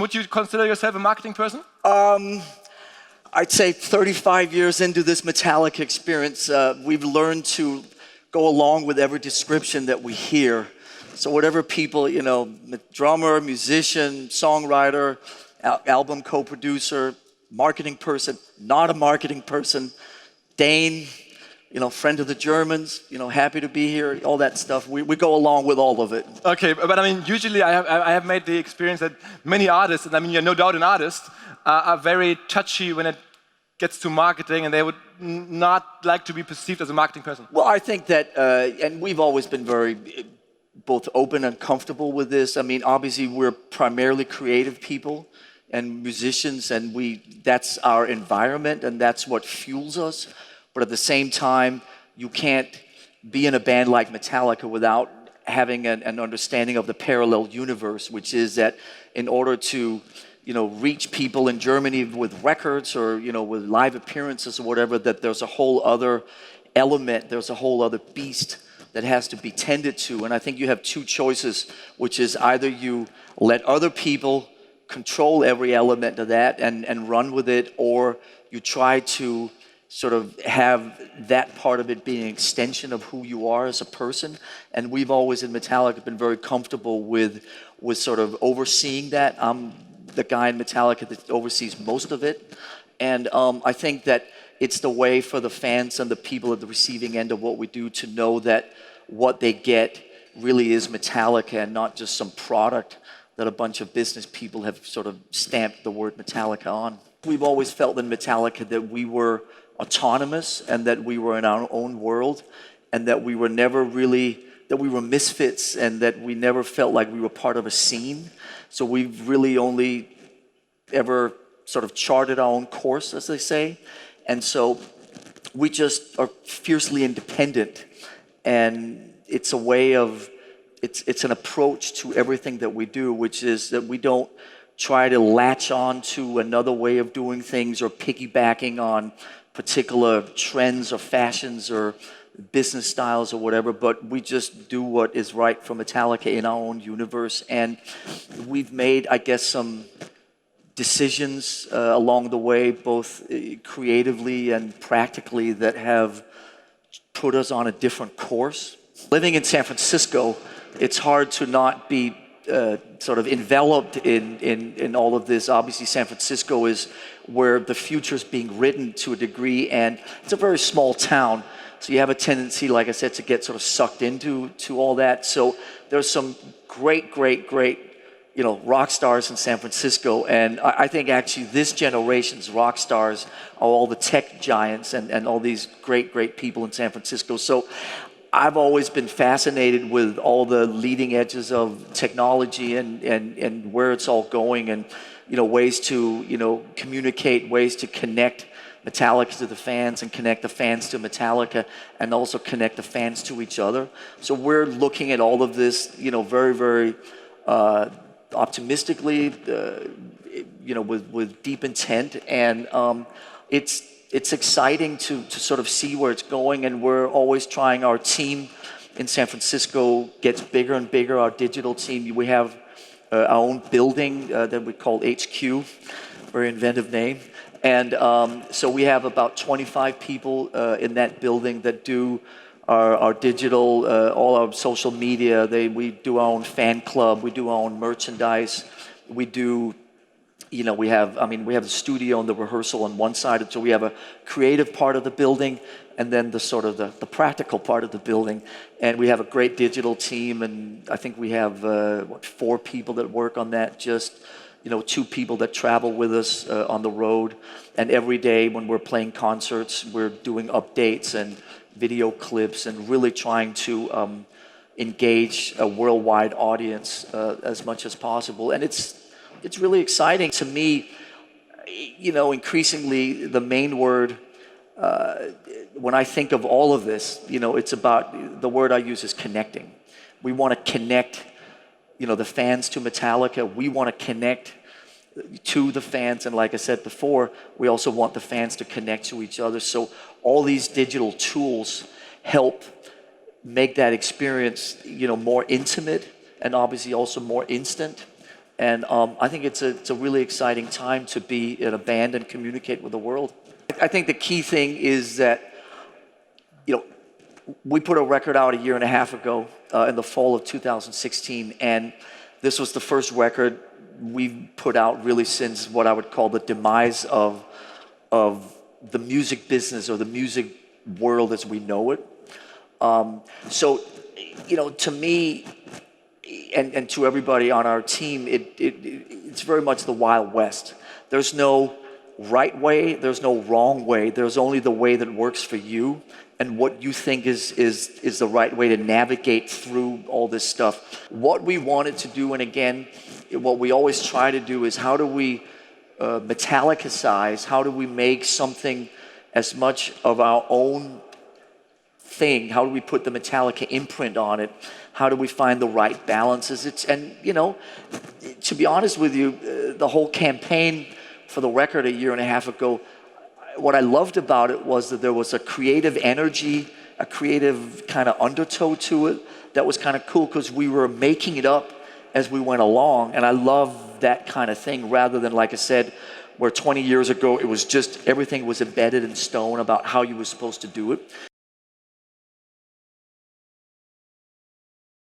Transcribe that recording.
Would you consider yourself a marketing person? I'd say 35 years into this Metallica experience, we've learned to go along with every description that we hear. So whatever people, drummer, musician, songwriter, album co-producer, marketing person, not a marketing person, Dane, friend of the Germans, happy to be here, all that stuff. We go along with all of it. Okay, but I mean, usually I have made the experience that many artists, and I mean, you're no doubt an artist, are very touchy when it gets to marketing, and they would not like to be perceived as a marketing person. Well, I think that, and we've always been very both open and comfortable with this. I mean, obviously, we're primarily creative people and musicians, and that's our environment, and that's what fuels us. But at the same time, you can't be in a band like Metallica without having an understanding of the parallel universe, which is that in order to reach people in Germany with records or, with live appearances or whatever, that there's a whole other element, there's a whole other beast that has to be tended to. And I think you have two choices, which is either you let other people control every element of that and run with it, or you try to sort of have that part of it being an extension of who you are as a person. And we've always in Metallica been very comfortable with sort of overseeing that. I'm the guy in Metallica that oversees most of it. And I think that it's the way for the fans and the people at the receiving end of what we do to know that what they get really is Metallica and not just some product that a bunch of business people have sort of stamped the word Metallica on. We've always felt in Metallica that we were autonomous and that we were in our own world and that we were never really, that we were misfits and that we never felt like we were part of a scene. So we've really only ever sort of charted our own course, as they say. And so we just are fiercely independent. And it's a way of, it's an approach to everything that we do, which is that we don't try to latch on to another way of doing things or piggybacking on particular trends or fashions or business styles or whatever, but we just do what is right for Metallica in our own universe. And we've made, I guess, some decisions along the way, both creatively and practically, that have put us on a different course. Living in San Francisco, it's hard to not be sort of enveloped in all of this. Obviously, San Francisco is where the future is being written to a degree, and it's a very small town. So you have a tendency, like I said, to get sort of sucked into all that. So there's some great, rock stars in San Francisco. And I think actually this generation's rock stars are all the tech giants and all these great people in San Francisco. So I've always been fascinated with all the leading edges of technology and where it's all going, and ways to communicate, ways to connect Metallica to the fans and connect the fans to Metallica and also connect the fans to each other. So we're looking at all of this, very optimistically, with deep intent, and it's exciting to sort of see where it's going, and we're always trying. Our team in San Francisco gets bigger and bigger. Our digital team, we have our own building that we call HQ, very inventive name. And so we have about 25 people in that building that do our digital, all our social media. We do our own fan club. We do our own merchandise. We do, we have the studio and the rehearsal on one side. So we have a creative part of the building and then the sort of the practical part of the building. And we have a great digital team. And I think we have, 4 people that work on that, just 2 people that travel with us on the road. And every day when we're playing concerts, we're doing updates and video clips and really trying to engage a worldwide audience as much as possible. And it's really exciting to me. Increasingly the main word when I think of all of this, it's about, the word I use is connecting. We want to connect the fans to Metallica. We want to connect to the fans, and like I said before, we also want the fans to connect to each other. So all these digital tools help make that experience, more intimate and obviously also more instant. And I think it's a really exciting time to be in a band and communicate with the world. I think the key thing is that, you know, we put a record out a year and a half ago in the fall of 2016, and this was the first record we've put out really since what I would call the demise of the music business or the music world as we know it. So, you know, to me and to everybody on our team, it's very much the Wild West. There's no right way, there's no wrong way. There's only the way that works for you and what you think is the right way to navigate through all this stuff. What we wanted to do, and again, what we always try to do is how do we metallicize, how do we make something as much of our own thing? How do we put the Metallica imprint on it? How do we find the right balances? And you know, to be honest with you, the whole campaign for the record a year and a half ago, what I loved about it was that there was a creative energy, a creative kind of undertow to it that was kind of cool because we were making it up as we went along. And I love that kind of thing rather than, like I said, where 20 years ago it was just everything was embedded in stone about how you were supposed to do it.